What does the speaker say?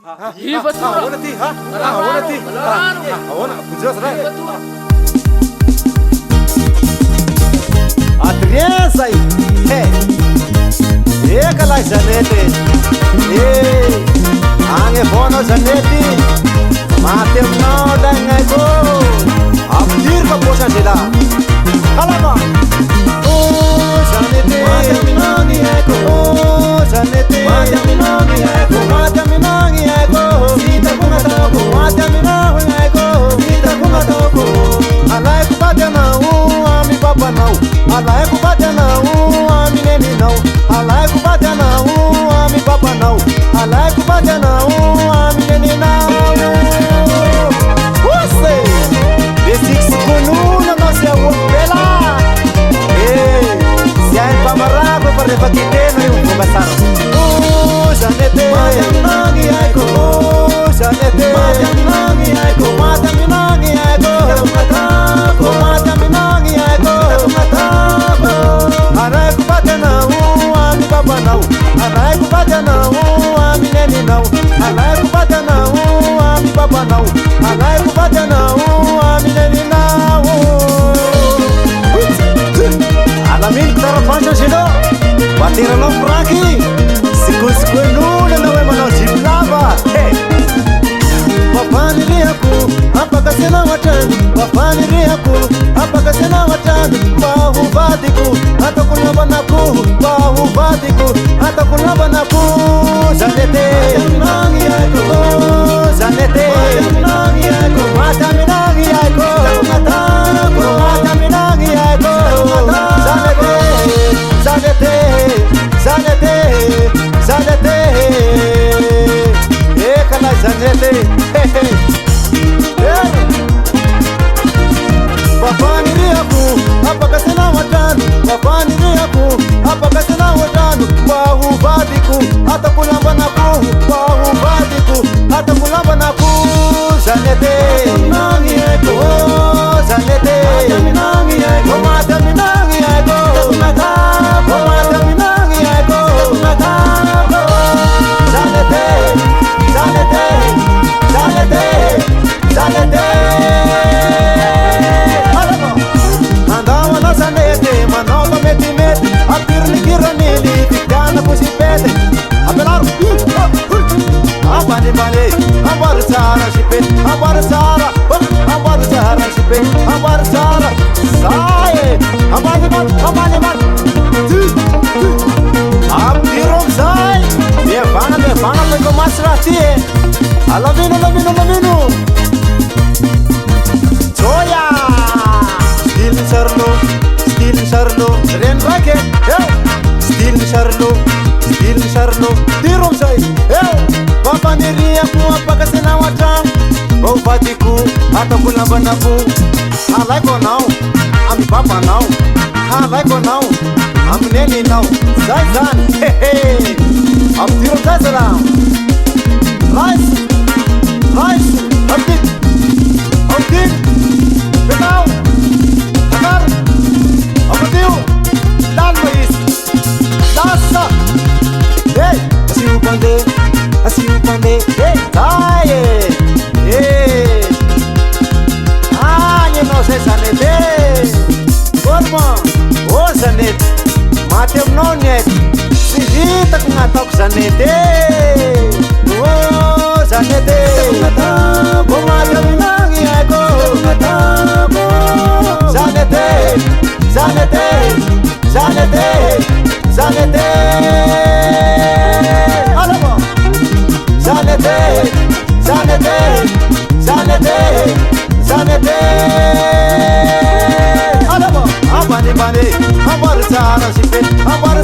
Iya betul. Awalnya ti, awalnya ti, awalnya jelas lah. Adriana aí, kalau janete, ange bono janete, mate mau dengan go, abdir kaposa sila, kalau mau, oh janete, mate minangi ego, oh janete, mate minangi ego, mate minangi ego, kita bunga toko, mate minangi ego, kita bunga toko, alai kupatya mau, ami papa mau. Alai kupatya não, ami neni não. Alai kupatya não, ami papa não. Alai kupatya não, ami neni não. Você, desse segundo na nossa bela. Se a empamarago para levar que tem no começar. Janete, mangi aiko. Janete, mangi aiko. Mata minangi aiko. Mata minangi aiko. Alai kupatya não, ami papa não. Alai kupatya não, ami neni não. Alai kupatya não, ami papa não. Alai kupatya não, ami neni não. Alamin tara pancha sino, batira long praki. Siku nuna na wema jiplava. Papani riaku, apaka sena watan. Papani riaku, apaka sena watan. Bahu batiku, atakunna banaku. Bahu batiku, atakunna banaku. Janete, minangi aiko. Janete, minangi aiko. Mata minangi aiko. Mata minangi aiko. Janete, janete, janete, janete. Ekala janete. Papani riaku, apaka sena watan. Papani riaku, apaka sena watan. Bahu batiku, atakulamba naku. Bahu batiku, atakulamba naku. Janete, minangi ego. Janete, minangi ego. Mata minangi ego. Mata minangi ego. Janete, janete, janete, janete. Andawa na sanete, manolo meti, apirni kiranili, tikana pusipete, apelaru, abani, abar sara sipe, abar sara sipe, abar sara, sae, abani man, apirom sae, me vana pego masrati, alavino, Joya. Stil Sharlo, Ren Racket, Stil Sharlo, Dirum say, Papa Niriaku, apaka sena watan, Batiku, atakulamba naku. I like her now, I'm Papa now. I like her now, I'm Neni now. Zan, hey, I'm Dirum Tazara. Rice, Abdik, Betau. Amadeu, dal mais, dança, hey, assim o pande, hey, sai, hey, não sei sanete, forma, o sanete, mate não net, se vita com a toque sanete, o sanete, como a caminhada e a go, sanete. Janete, alamo. Janete, alamo. Abani, abar sara sipe, abar